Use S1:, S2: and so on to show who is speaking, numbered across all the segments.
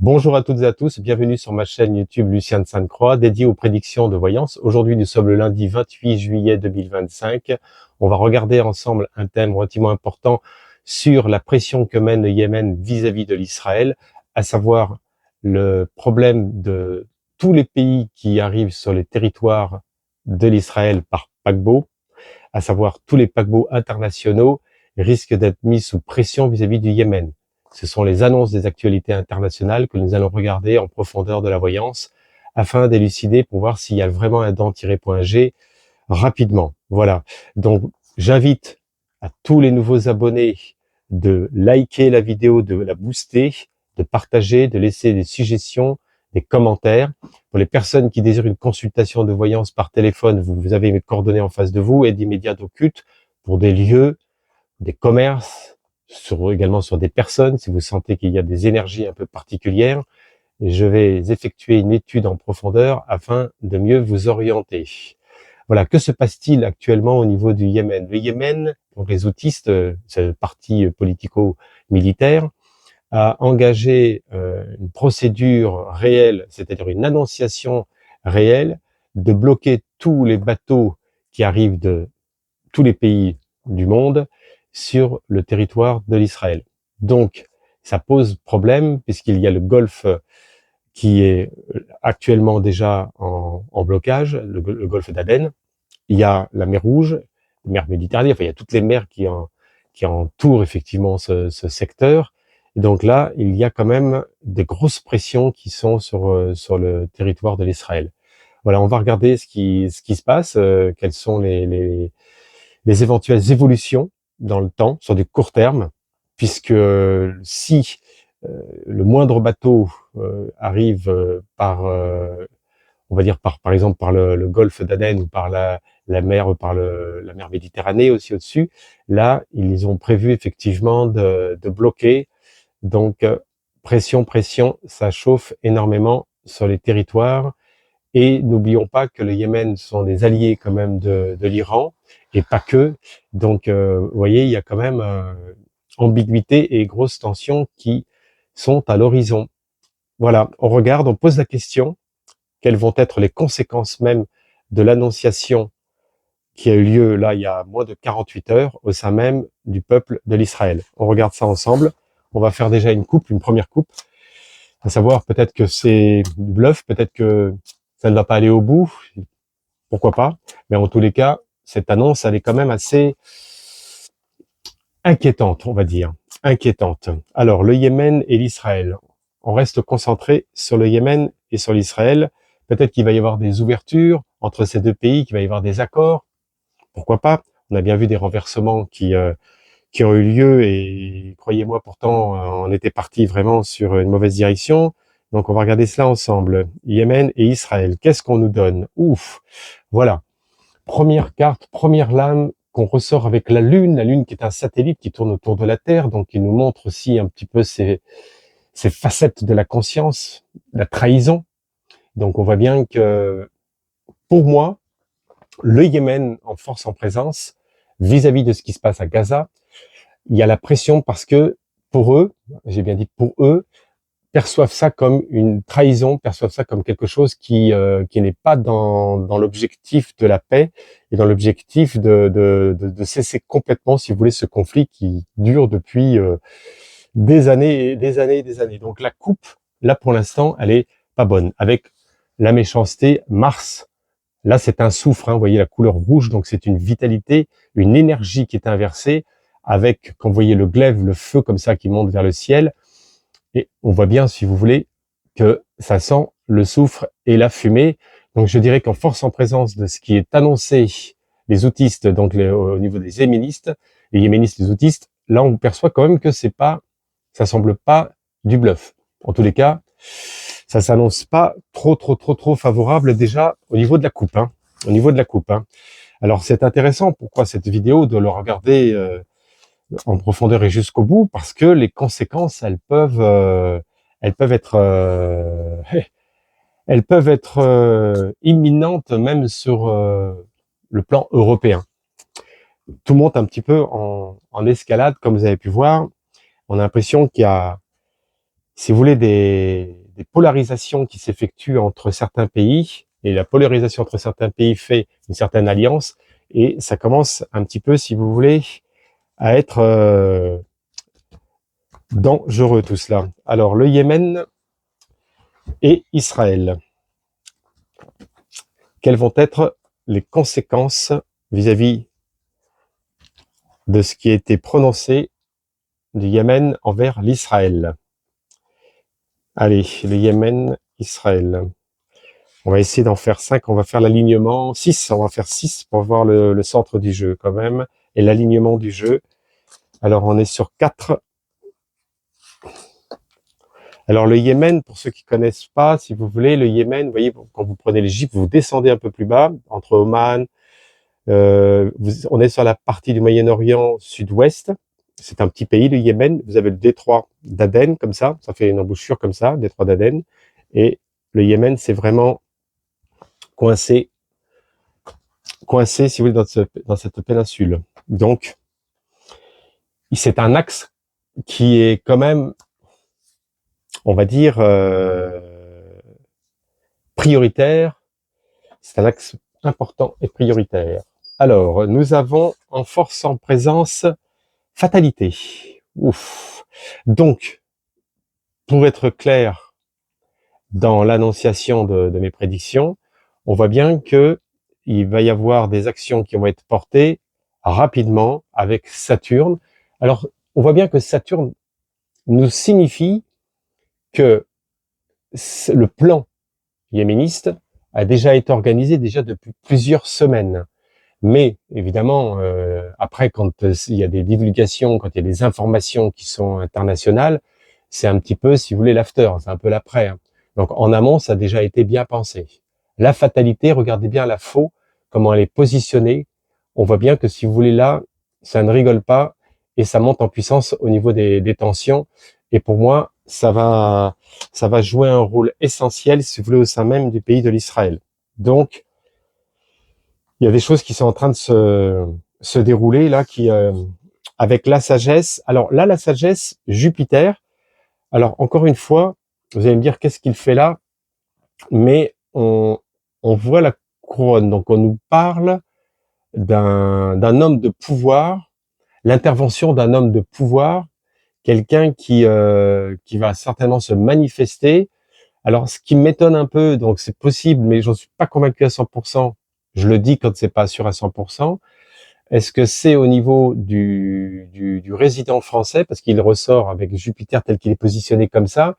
S1: Bonjour à toutes et à tous, bienvenue sur ma chaîne YouTube Lucien de Sainte-Croix, dédiée aux prédictions de voyance. Aujourd'hui, nous sommes le lundi 28 juillet 2025. On va regarder ensemble un thème relativement important sur la pression que mène le Yémen vis-à-vis de l'Israël, à savoir le problème de tous les pays qui arrivent sur les territoires de l'Israël par paquebot, à savoir tous les paquebots internationaux risquent d'être mis sous pression vis-à-vis du Yémen. Ce sont les annonces des actualités internationales que nous allons regarder en profondeur de la voyance afin d'élucider pour voir s'il y a vraiment un dent-point G rapidement. Voilà. Donc, j'invite à tous les nouveaux abonnés de liker la vidéo, de la booster, de partager, de laisser des suggestions, des commentaires. Pour les personnes qui désirent une consultation de voyance par téléphone, vous avez mes coordonnées en face de vous et d'immédiat occultes pour des lieux, des commerces, également sur des personnes, si vous sentez qu'il y a des énergies un peu particulières. Et je vais effectuer une étude en profondeur afin de mieux vous orienter. Voilà, que se passe-t-il actuellement au niveau du Yémen? Le Yémen, donc les houthis, c'est le parti politico-militaire, a engagé une procédure réelle, c'est-à-dire une annonciation réelle, de bloquer tous les bateaux qui arrivent de tous les pays du monde sur le territoire de l'Israël. Donc, ça pose problème puisqu'il y a le Golfe qui est actuellement déjà en blocage, le Golfe d'Aden. Il y a la mer Rouge, la mer Méditerranée, enfin il y a toutes les mers qui entourent effectivement ce secteur. Et donc là, il y a quand même des grosses pressions qui sont sur le territoire de l'Israël. Voilà, on va regarder ce qui se passe, quelles sont les éventuelles évolutions dans le temps, sur du court terme, puisque si le moindre bateau arrive on va dire par exemple par le golfe d'Aden ou par la mer, la mer Méditerranée aussi au-dessus, là, ils ont prévu effectivement de bloquer. Donc, pression, ça chauffe énormément sur les territoires. Et n'oublions pas que le Yémen sont des alliés quand même de l'Iran, et pas que. Donc, vous voyez, il y a quand même ambiguïté et grosses tensions qui sont à l'horizon. Voilà, on regarde, on pose la question, quelles vont être les conséquences même de l'annonciation qui a eu lieu là il y a moins de 48 heures au sein même du peuple de l'Israël. On regarde ça ensemble. On va faire déjà une première coupe, à savoir peut-être que c'est du bluff, peut-être que ça ne va pas aller au bout, pourquoi pas, mais en tous les cas, cette annonce, elle est quand même assez inquiétante, on va dire, inquiétante. Alors, le Yémen et l'Israël. On reste concentré sur le Yémen et sur l'Israël. Peut-être qu'il va y avoir des ouvertures entre ces deux pays, qu'il va y avoir des accords, pourquoi pas. On a bien vu des renversements qui ont eu lieu et croyez-moi, pourtant, on était parti vraiment sur une mauvaise direction. Donc, on va regarder cela ensemble. Yémen et Israël. Qu'est-ce qu'on nous donne? Ouf! Voilà. Première carte, première lame qu'on ressort avec la Lune qui est un satellite qui tourne autour de la Terre, donc qui nous montre aussi un petit peu ces facettes de la conscience, la trahison. Donc, on voit bien que, pour moi, le Yémen en force en présence, vis-à-vis de ce qui se passe à Gaza, il y a la pression parce que pour eux, j'ai bien dit pour eux, perçoivent ça comme une trahison, perçoivent ça comme quelque chose qui n'est pas dans l'objectif de la paix et dans l'objectif de cesser complètement, si vous voulez, ce conflit qui dure depuis des années et des années et des années. Donc la coupe, là pour l'instant, elle est pas bonne. Avec la méchanceté, Mars, là c'est un soufre, hein, vous voyez la couleur rouge, donc c'est une vitalité, une énergie qui est inversée, avec, quand vous voyez le glaive, le feu comme ça qui monte vers le ciel, et on voit bien, si vous voulez, que ça sent le soufre et la fumée. Donc je dirais qu'en force en présence de ce qui est annoncé, les outistes, donc au niveau des yéménistes, les outistes, là on perçoit quand même que ça semble pas du bluff. En tous les cas, ça s'annonce pas trop favorable déjà au niveau de la coupe. Hein, au niveau de la coupe. Hein. Alors c'est intéressant, pourquoi cette vidéo, de le regarder en profondeur et jusqu'au bout, parce que les conséquences, elles peuvent être imminentes même sur le plan européen. Tout monte un petit peu en escalade, comme vous avez pu voir. On a l'impression qu'il y a si vous voulez, des polarisations qui s'effectuent entre certains pays, et la polarisation entre certains pays fait une certaine alliance, et ça commence un petit peu, si vous voulez, à être dangereux tout cela. Alors, le Yémen et Israël. Quelles vont être les conséquences vis-à-vis de ce qui a été prononcé du Yémen envers l'Israël? Allez, le Yémen, Israël. On va essayer d'en faire 5, on va faire l'alignement, 6, on va faire 6 pour voir le centre du jeu quand même, et l'alignement du jeu. Alors on est sur 4. Alors le Yémen, pour ceux qui connaissent pas, si vous voulez, le Yémen, vous voyez, quand vous prenez l'Égypte, vous descendez un peu plus bas, entre Oman, on est sur la partie du Moyen-Orient sud-ouest. C'est un petit pays, le Yémen. Vous avez le détroit d'Aden, comme ça fait une embouchure comme ça, détroit d'Aden. Et le Yémen, c'est vraiment coincé, si vous voulez, dans cette péninsule. Donc, c'est un axe qui est quand même, on va dire, prioritaire. C'est un axe important et prioritaire. Alors, nous avons en force en présence fatalité. Ouf. Donc, pour être clair dans l'annonciation de mes prédictions, on voit bien que il va y avoir des actions qui vont être portées rapidement avec Saturne. Alors, on voit bien que Saturne nous signifie que le plan yéméniste a déjà été organisé déjà depuis plusieurs semaines. Mais évidemment, après, quand il y a des divulgations, quand il y a des informations qui sont internationales, c'est un petit peu, si vous voulez, l'after, c'est un peu l'après. Hein. Donc en amont, ça a déjà été bien pensé. La fatalité, regardez bien la faux, comment elle est positionnée. On voit bien que si vous voulez là, ça ne rigole pas et ça monte en puissance au niveau des tensions. Et pour moi, ça va jouer un rôle essentiel, si vous voulez, au sein même du pays de l'Israël. Donc, il y a des choses qui sont en train de se dérouler là, qui avec la sagesse. Alors là, la sagesse, Jupiter. Alors encore une fois, vous allez me dire qu'est-ce qu'il fait là, mais on voit la couronne. Donc on nous parle d'un homme de pouvoir, l'intervention d'un homme de pouvoir, quelqu'un qui va certainement se manifester. Alors ce qui m'étonne un peu, donc c'est possible, mais j'en suis pas convaincu à 100%. Je le dis quand c'est pas sûr à 100%. Est-ce que c'est au niveau du résident français, parce qu'il ressort avec Jupiter tel qu'il est positionné comme ça,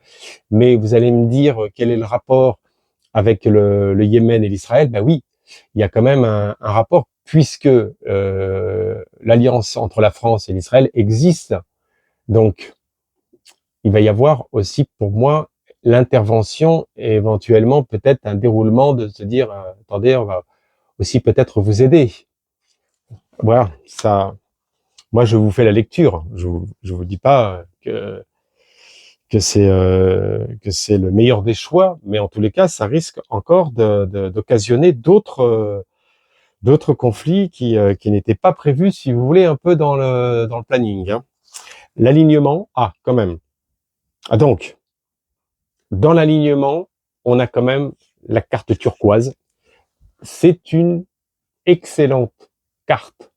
S1: mais vous allez me dire quel est le rapport avec le Yémen et l'Israël? Ben oui, il y a quand même un rapport, puisque l'alliance entre la France et l'Israël existe. Donc, il va y avoir aussi, pour moi, l'intervention et éventuellement peut-être un déroulement de se dire, attendez, on va aussi peut-être vous aider. Voilà, ça... Moi, je vous fais la lecture. Je vous dis pas que c'est le meilleur des choix, mais en tous les cas, ça risque encore d'occasionner d'autres conflits qui n'étaient pas prévus, si vous voulez, un peu dans le planning. Hein. L'alignement, quand même. Ah donc, dans l'alignement, on a quand même la carte turquoise. C'est une excellente carte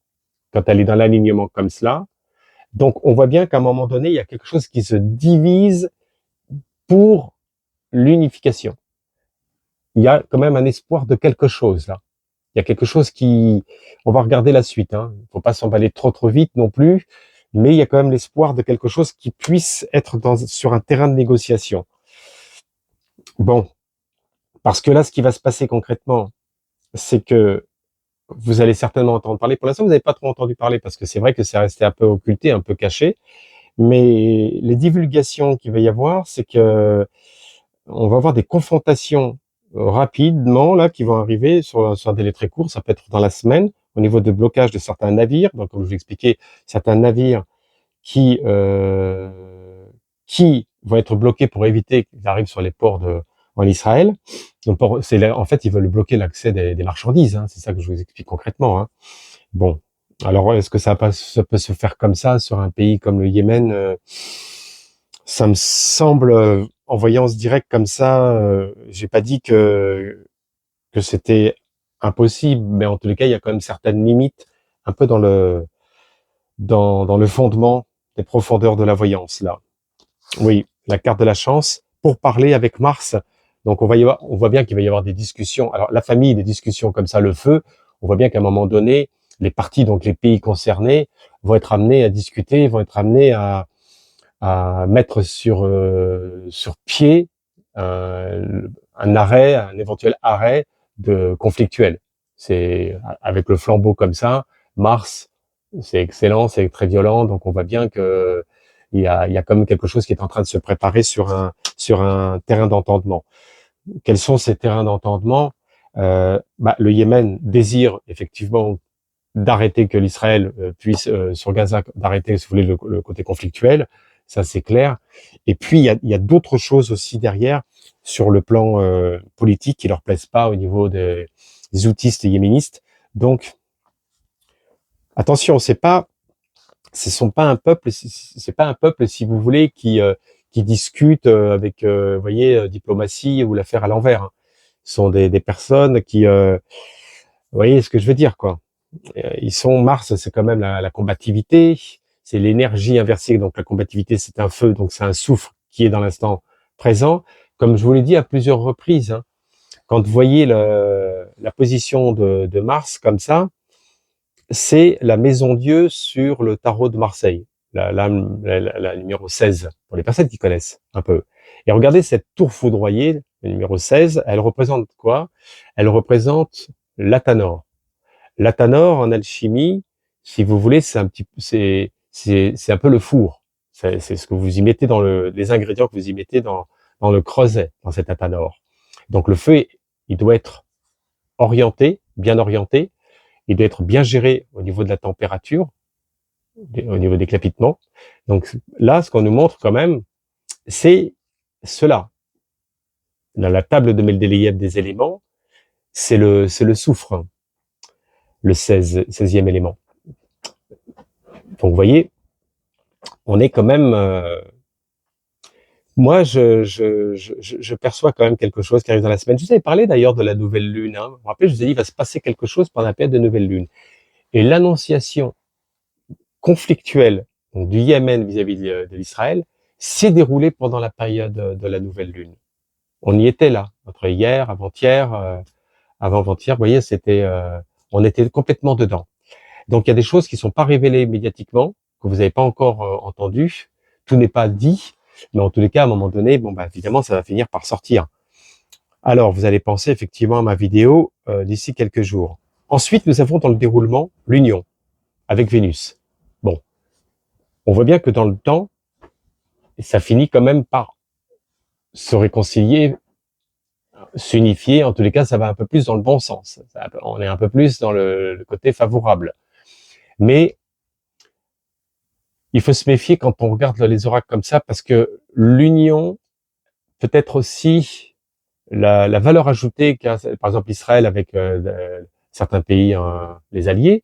S1: quand elle est dans l'alignement comme cela. Donc, on voit bien qu'à un moment donné, il y a quelque chose qui se divise pour l'unification. Il y a quand même un espoir de quelque chose là. Il y a quelque chose qui... On va regarder la suite. Hein. Il ne faut pas s'emballer trop vite non plus, mais il y a quand même l'espoir de quelque chose qui puisse être sur un terrain de négociation. Bon, parce que là, ce qui va se passer concrètement, c'est que vous allez certainement entendre parler. Pour l'instant, vous n'avez pas trop entendu parler parce que c'est vrai que c'est resté un peu occulté, un peu caché. Mais les divulgations qu'il va y avoir, c'est que on va avoir des confrontations rapidement là qui vont arriver sur un délai très court. Ça peut être dans la semaine au niveau de blocage de certains navires. Donc, comme je vous expliquais, certains navires qui vont être bloqués pour éviter qu'ils arrivent sur les ports en Israël. Donc, en fait, ils veulent bloquer l'accès des marchandises. Hein. C'est ça que je vous explique concrètement. Hein. Bon, alors est-ce que ça peut se faire comme ça sur un pays comme le Yémen Ça me semble, en voyant ce direct comme ça, j'ai pas dit que c'était impossible, mais en tous les cas, il y a quand même certaines limites, un peu dans le fondement des profondeurs de la voyance, là. Oui, la carte de la chance, pour parler avec Mars. Donc, on voit bien qu'il va y avoir des discussions. Alors, la famille, des discussions comme ça, le feu, on voit bien qu'à un moment donné, les parties, donc les pays concernés, vont être amenés à discuter, vont être amenés à mettre sur pied un arrêt, un éventuel arrêt de conflictuel. C'est avec le flambeau comme ça, Mars, c'est excellent, c'est très violent, donc on voit bien que il y a comme quelque chose qui est en train de se préparer sur un terrain d'entendement. Quels sont ces terrains d'entendement? Le Yémen désire effectivement d'arrêter que l'Israël puisse sur Gaza d'arrêter, si vous voulez, le côté conflictuel, ça c'est clair. Et puis il y a d'autres choses aussi derrière sur le plan politique qui leur plaisent pas au niveau des outistes yéménistes. Donc attention, ce sont pas un peuple, c'est pas un peuple, si vous voulez, qui discute avec, vous voyez, diplomatie ou l'affaire à l'envers, hein. Ce sont des personnes qui, vous voyez ce que je veux dire, quoi. Ils sont Mars, c'est quand même la combativité, c'est l'énergie inversée. Donc la combativité, c'est un feu, donc c'est un soufre qui est dans l'instant présent. Comme je vous l'ai dit à plusieurs reprises, hein, quand vous voyez la position de Mars comme ça, c'est la maison Dieu sur le tarot de Marseille, la numéro 16, pour les personnes qui connaissent un peu. Et regardez cette tour foudroyée, le numéro 16, elle représente quoi? Elle représente l'Athanor. L'Athanor en alchimie, si vous voulez, c'est un peu le four. C'est ce que vous y mettez les ingrédients que vous y mettez dans le creuset, dans cet Athanor. Donc le feu, il doit être orienté, bien orienté. Il doit être bien géré au niveau de la température, au niveau des clapitements. Donc là, ce qu'on nous montre quand même, c'est cela. Dans la table de Mendeleïev des éléments, c'est le soufre, le 16e élément. Donc vous voyez, on est quand même... moi, je perçois quand même quelque chose qui arrive dans la semaine. Je vous avais parlé d'ailleurs de la nouvelle lune. Hein. Vous vous rappelez, je vous ai dit, il va se passer quelque chose pendant la période de nouvelle lune. Et l'annonciation conflictuelle donc, du Yémen vis-à-vis de l'Israël s'est déroulée pendant la période de la nouvelle lune. On y était là, entre hier, avant-hier, avant-avant-hier. Vous voyez, on était complètement dedans. Donc il y a des choses qui sont pas révélées médiatiquement, que vous n'avez pas encore entendues. Tout n'est pas dit, mais en tous les cas, à un moment donné, bon bah évidemment, ça va finir par sortir. Alors vous allez penser effectivement à ma vidéo d'ici quelques jours. Ensuite, nous avons dans le déroulement l'union avec Vénus. Bon, on voit bien que dans le temps, ça finit quand même par se réconcilier, s'unifier. En tous les cas, ça va un peu plus dans le bon sens. On est un peu plus dans le côté favorable. Mais il faut se méfier quand on regarde les oracles comme ça, parce que l'union peut être aussi la valeur ajoutée qu'a, par exemple, Israël avec certains pays, les alliés.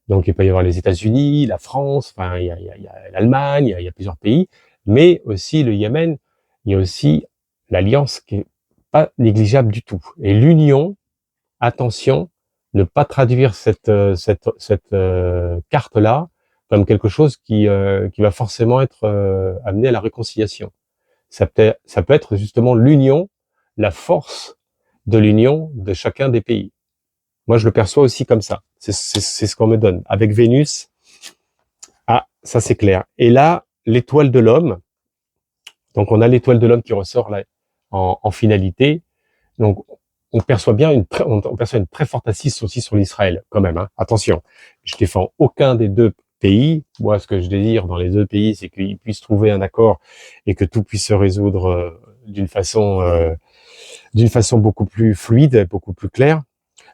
S1: Donc, il peut y avoir les États-Unis, la France, enfin, il y a l'Allemagne, il y a plusieurs pays, mais aussi le Yémen. Il y a aussi l'alliance qui est pas négligeable du tout. Et l'union, attention, ne pas traduire cette carte-là comme quelque chose qui va forcément être amené à la réconciliation. Ça peut être justement l'union, la force de l'union de chacun des pays. Moi, je le perçois aussi comme ça. C'est ce qu'on me donne. Avec Vénus, ah, ça c'est clair. Et là, l'étoile de l'homme. Donc, on a l'étoile de l'homme qui ressort là en finalité. Donc, on perçoit bien on perçoit une très forte assise aussi sur l'Israël, quand même. Hein. Attention, je défends aucun des deux pays. Moi, ce que je désire dans les deux pays, c'est qu'ils puissent trouver un accord et que tout puisse se résoudre d'une façon beaucoup plus fluide, beaucoup plus claire.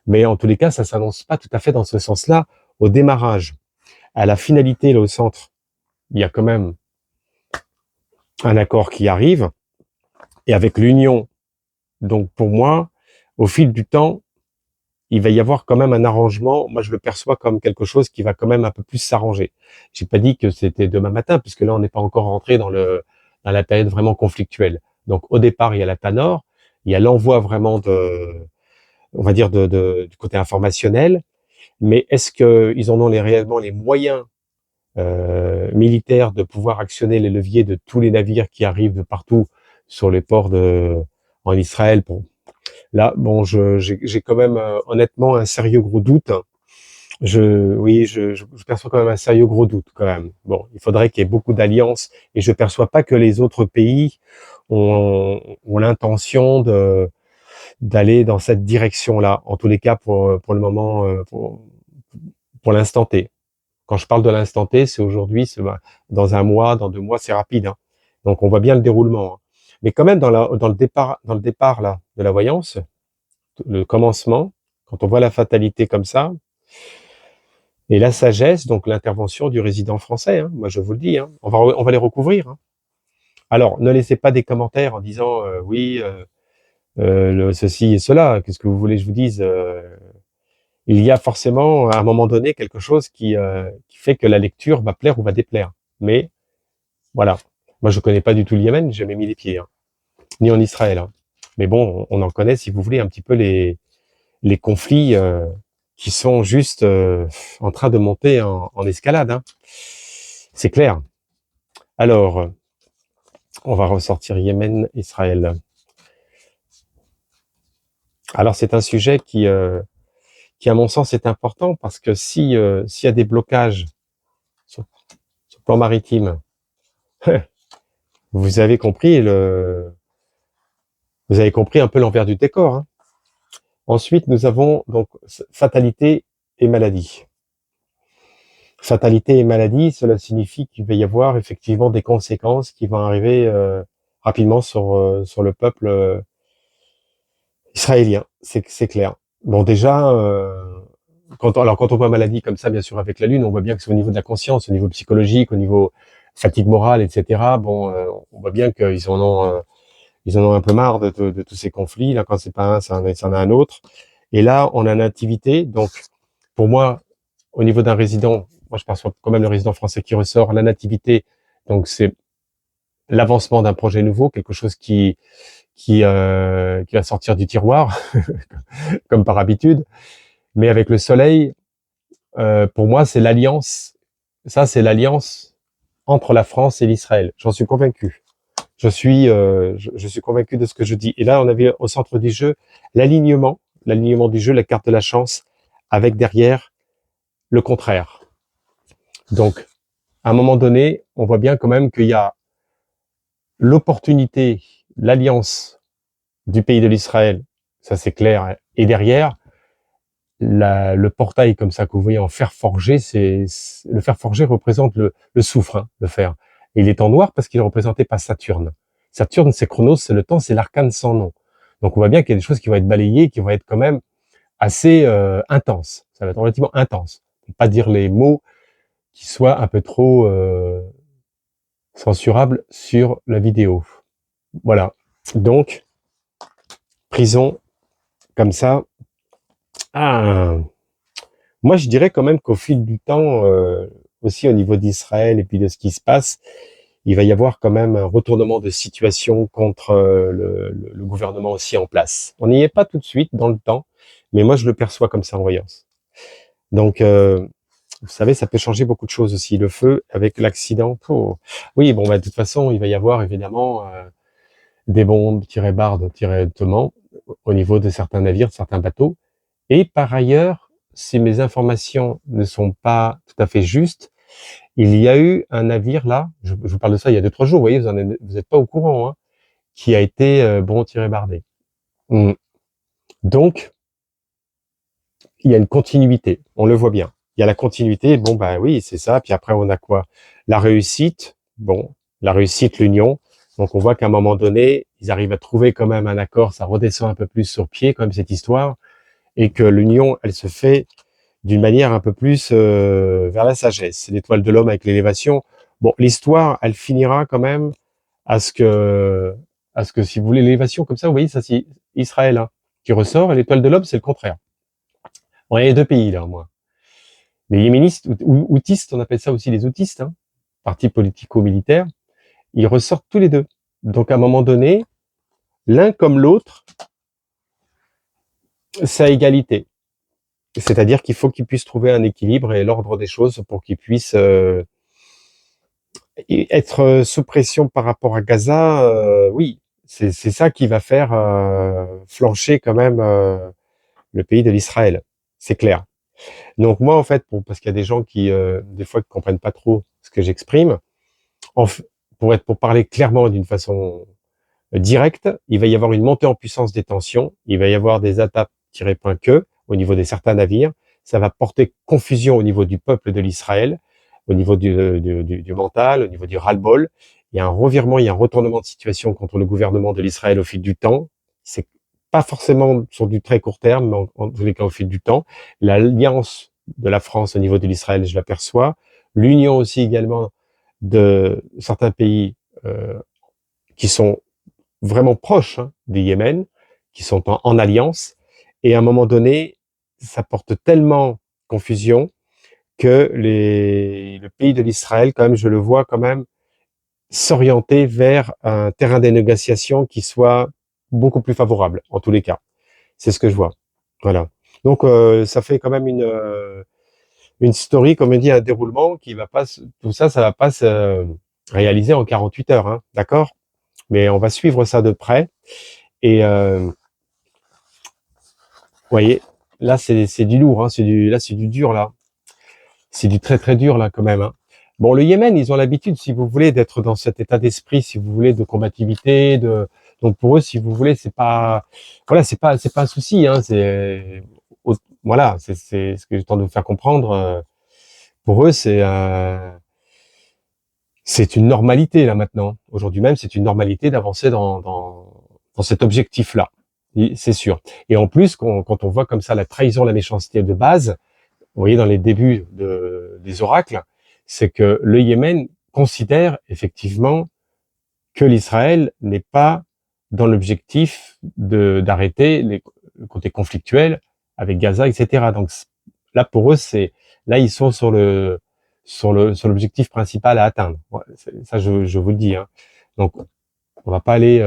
S1: Mais en tous les cas, ça s'annonce pas tout à fait dans ce sens-là au démarrage. À la finalité, là, au centre, il y a quand même un accord qui arrive. Et avec l'union, donc pour moi, au fil du temps, il va y avoir quand même un arrangement. Moi, je le perçois comme quelque chose qui va quand même un peu plus s'arranger. J'ai pas dit que c'était demain matin, puisque là, on n'est pas encore rentré dans à la période vraiment conflictuelle. Donc au départ, il y a la Tanor, il y a l'envoi vraiment on va dire du côté informationnel, mais est-ce qu'ils en ont réellement les moyens militaires de pouvoir actionner les leviers de tous les navires qui arrivent de partout sur les ports en Israël? Bon, là, bon, j'ai quand même honnêtement un sérieux gros doute. Oui, je perçois quand même un sérieux gros doute quand même. Bon, il faudrait qu'il y ait beaucoup d'alliances et je perçois pas que les autres pays ont l'intention d'aller dans cette direction-là. En tous les cas, pour le moment, pour l'instant T. Quand je parle de l'instant T, c'est aujourd'hui, c'est dans un mois, dans 2 mois, c'est rapide. Hein. Donc on voit bien le déroulement. Hein. Mais quand même dans le départ là de la voyance, le commencement, quand on voit la fatalité comme ça, et la sagesse, donc l'intervention du résident français, hein, moi je vous le dis, hein, on va les recouvrir. Hein. Alors, ne laissez pas des commentaires en disant oui, ceci et cela. Qu'est-ce que vous voulez que je vous dise il y a forcément à un moment donné quelque chose qui fait que la lecture va plaire ou va déplaire. Mais voilà, moi je connais pas du tout le Yémen, j'ai jamais mis les pieds, hein, ni en Israël. Hein. Mais bon, on en connaît, si vous voulez, un petit peu les conflits qui sont juste en train de monter en escalade. Hein. C'est clair. Alors, on va ressortir Yémen, Israël. Alors c'est un sujet qui à mon sens est important parce que s'il y a des blocages sur le plan maritime, vous avez compris un peu l'envers du décor. Hein. Ensuite, nous avons donc fatalité et maladie. Fatalité et maladie, cela signifie qu'il va y avoir effectivement des conséquences qui vont arriver rapidement sur le peuple israélien. C'est clair. Bon, déjà, quand on voit maladie comme ça, bien sûr, avec la Lune, on voit bien que c'est au niveau de la conscience, au niveau psychologique, au niveau fatigue morale, etc. Bon, on voit bien qu'ils en ont un peu marre de tous ces conflits. Là, quand c'est pas un, c'en a un autre. Et là, on a une activité. Donc, pour moi, au niveau d'un résident, moi, je perçois quand même le résident français qui ressort, la nativité. Donc, c'est l'avancement d'un projet nouveau, quelque chose qui va sortir du tiroir, comme par habitude. Mais avec le soleil, pour moi, c'est l'alliance. Ça, c'est l'alliance entre la France et l'Israël. J'en suis convaincu. Je suis convaincu de ce que je dis. Et là, on avait au centre du jeu l'alignement du jeu, la carte de la chance, avec derrière le contraire. Donc, à un moment donné, on voit bien quand même qu'il y a l'opportunité, l'alliance du pays de l'Israël, ça c'est clair, et derrière, le portail comme ça que vous voyez en fer forgé, le fer forgé représente le soufre, hein, le fer. Et il est en noir parce qu'il est représenté par Saturne. Saturne, c'est Chronos, c'est le temps, c'est l'arcane sans nom. Donc on voit bien qu'il y a des choses qui vont être balayées, qui vont être quand même assez intenses. Ça va être relativement intense. Pour pas dire les mots qui soient un peu trop censurables sur la vidéo. Voilà. Donc, prison comme ça. Ah, moi, je dirais quand même qu'au fil du temps, aussi au niveau d'Israël et puis de ce qui se passe, il va y avoir quand même un retournement de situation contre le gouvernement aussi en place. On n'y est pas tout de suite dans le temps, mais moi, je le perçois comme ça en voyance. Donc, vous savez, ça peut changer beaucoup de choses aussi. Le feu avec l'accident. Oh. Oui, bon, bah, de toute façon, il va y avoir évidemment des bombes tirées bardes directement au niveau de certains navires, de certains bateaux. Et par ailleurs, si mes informations ne sont pas tout à fait justes, il y a eu un navire là, je vous parle de ça il y a 2-3 jours, vous voyez, vous n'êtes pas au courant, hein, qui a été tiré bardé. Donc, il y a une continuité, on le voit bien. Il y a la continuité, bon bah oui, c'est ça. Puis après, on a quoi? La réussite, bon, la réussite, l'union. Donc on voit qu'à un moment donné, ils arrivent à trouver quand même un accord, ça redescend un peu plus sur pied quand même cette histoire, et que l'union, elle se fait d'une manière un peu plus vers la sagesse. C'est l'étoile de l'homme avec l'élévation. Bon, l'histoire, elle finira quand même à ce que si vous voulez l'élévation comme ça, vous voyez, ça c'est Israël hein, qui ressort, et l'étoile de l'homme, c'est le contraire. On a les deux pays là, moi. Les yéménistes, ou outistes, on appelle ça aussi les outistes, hein, parti politico-militaire. ils ressortent tous les deux. Donc à un moment donné, l'un comme l'autre, c'est à égalité. C'est-à-dire qu'il faut qu'ils puissent trouver un équilibre et l'ordre des choses pour qu'ils puissent être sous pression par rapport à Gaza. Oui, c'est ça qui va faire flancher quand même le pays de l'Israël. C'est clair. Donc moi, en fait, parce qu'il y a des gens qui, des fois, ne comprennent pas trop ce que j'exprime, pour parler clairement d'une façon directe, il va y avoir une montée en puissance des tensions, il va y avoir des attaques tirées point que au niveau de certains navires, ça va porter confusion au niveau du peuple de l'Israël, au niveau du mental, au niveau du ras-le-bol. Il y a un revirement, il y a un retournement de situation contre le gouvernement de l'Israël au fil du temps. C'est pas forcément sur du très court terme, mais en tous les cas au fil du temps. L'alliance de la France au niveau de l'Israël, je l'aperçois. L'union aussi également de certains pays qui sont vraiment proches du Yémen, qui sont en alliance, et à un moment donné, ça porte tellement confusion que le pays de l'Israël, quand même, je le vois quand même s'orienter vers un terrain des négociations qui soit beaucoup plus favorable, en tous les cas. C'est ce que je vois. Voilà. Donc, ça fait quand même une story, comme on dit, un déroulement qui va pas, tout ça, ça va pas se réaliser en 48 heures, hein, d'accord? Mais on va suivre ça de près. Et vous voyez, là c'est du lourd, hein, c'est du dur là, c'est du très très dur là quand même. Hein. Bon, le Yémen, ils ont l'habitude, si vous voulez, d'être dans cet état d'esprit, si vous voulez, de combativité, donc pour eux, si vous voulez, voilà, c'est pas un souci, hein, voilà, c'est ce que je tente de vous faire comprendre. Pour eux, c'est une normalité là maintenant. Aujourd'hui même, c'est une normalité d'avancer dans cet objectif-là. C'est sûr. Et en plus, quand on voit comme ça la trahison, la méchanceté de base, vous voyez dans les débuts des oracles, c'est que le Yémen considère effectivement que l'Israël n'est pas dans l'objectif d'arrêter le côté conflictuel avec Gaza, etc. Donc là pour eux, là ils sont sur l'objectif principal à atteindre. Ça je vous le dis. Hein. Donc on va pas aller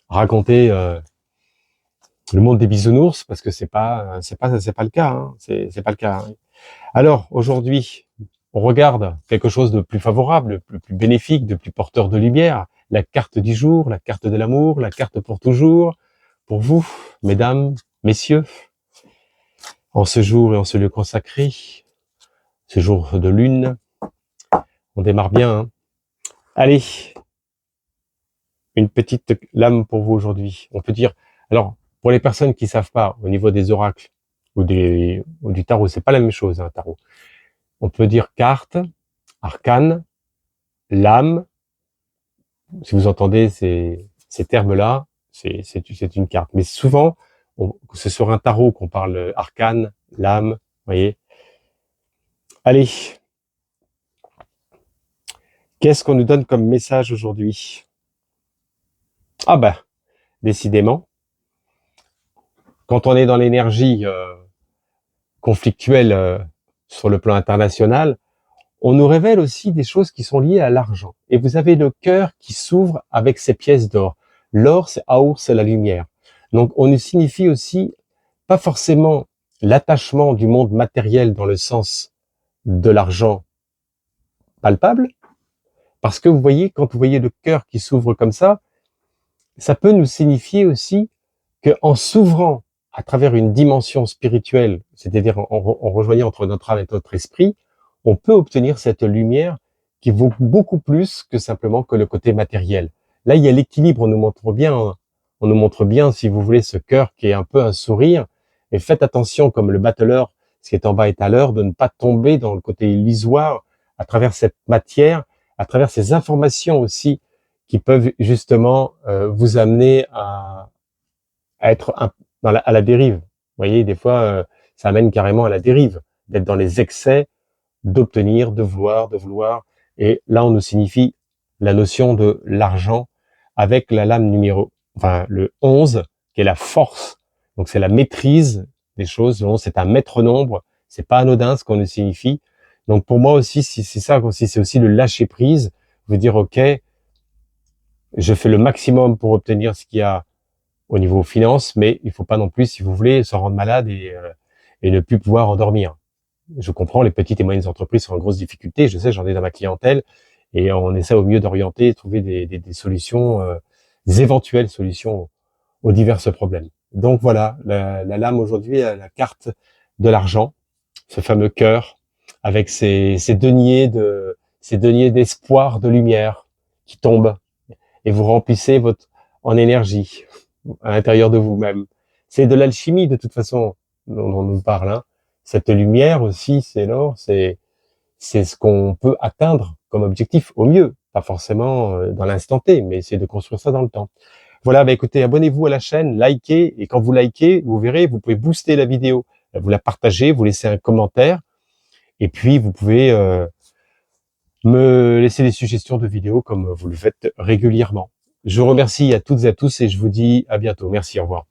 S1: raconter le monde des bisounours parce que c'est pas le cas. Hein. C'est pas le cas. Hein. Alors aujourd'hui, on regarde quelque chose de plus favorable, de plus bénéfique, de plus porteur de lumière. La carte du jour, la carte de l'amour, la carte pour toujours. Pour vous, mesdames, messieurs, en ce jour et en ce lieu consacré, ce jour de lune, on démarre bien. Hein. Allez, une petite lame pour vous aujourd'hui. On peut dire, alors pour les personnes qui savent pas au niveau des oracles ou du tarot, c'est pas la même chose, un tarot. On peut dire carte, arcane, lame. Si vous entendez ces termes-là, c'est une carte. Mais souvent, c'est sur un tarot qu'on parle arcane, lame, vous voyez. Allez, qu'est-ce qu'on nous donne comme message aujourd'hui? Ah ben, décidément, quand on est dans l'énergie conflictuelle sur le plan international, on nous révèle aussi des choses qui sont liées à l'argent. Et vous avez le cœur qui s'ouvre avec ses pièces d'or. L'or, c'est Aour, c'est la lumière. Donc, on nous signifie aussi pas forcément l'attachement du monde matériel dans le sens de l'argent palpable, parce que vous voyez, quand vous voyez le cœur qui s'ouvre comme ça peut nous signifier aussi que en s'ouvrant à travers une dimension spirituelle, c'est-à-dire en rejoignant entre notre âme et notre esprit, on peut obtenir cette lumière qui vaut beaucoup plus que simplement que le côté matériel. Là, il y a l'équilibre, on nous montre bien, si vous voulez, ce cœur qui est un peu un sourire. Et faites attention, comme le battleur, ce qui est en bas est à l'heure, de ne pas tomber dans le côté illusoire à travers cette matière, à travers ces informations aussi qui peuvent justement vous amener à être à la dérive. Vous voyez, des fois, ça amène carrément à la dérive, d'être dans les excès, d'obtenir, de vouloir. Et là, on nous signifie la notion de l'argent avec la lame le 11, qui est la force. Donc, c'est la maîtrise des choses. Le 11, c'est un maître nombre. C'est pas anodin ce qu'on nous signifie. Donc, pour moi aussi, c'est ça aussi, c'est aussi le lâcher prise. Vous dire, OK, Je fais le maximum pour obtenir ce qu'il y a au niveau finance, mais il faut pas non plus, si vous voulez, se rendre malade et ne plus pouvoir en dormir. Je comprends, les petites et moyennes entreprises sont en grosse difficulté. Je sais, j'en ai dans ma clientèle et on essaie au mieux d'orienter, trouver des solutions, des éventuelles solutions aux divers problèmes. Donc voilà, la lame aujourd'hui, la carte de l'argent, ce fameux cœur avec ces deniers d'espoir, de lumière qui tombent et vous remplissez votre en énergie à l'intérieur de vous-même. C'est de l'alchimie de toute façon dont on nous parle. Hein. Cette lumière aussi, c'est l'or, c'est ce qu'on peut atteindre comme objectif au mieux, pas forcément dans l'instant T, mais c'est de construire ça dans le temps. Voilà, bah écoutez, abonnez-vous à la chaîne, likez, et quand vous likez, vous verrez, vous pouvez booster la vidéo, vous la partagez, vous laissez un commentaire, et puis vous pouvez me laisser des suggestions de vidéos comme vous le faites régulièrement. Je vous remercie à toutes et à tous et je vous dis à bientôt. Merci, au revoir.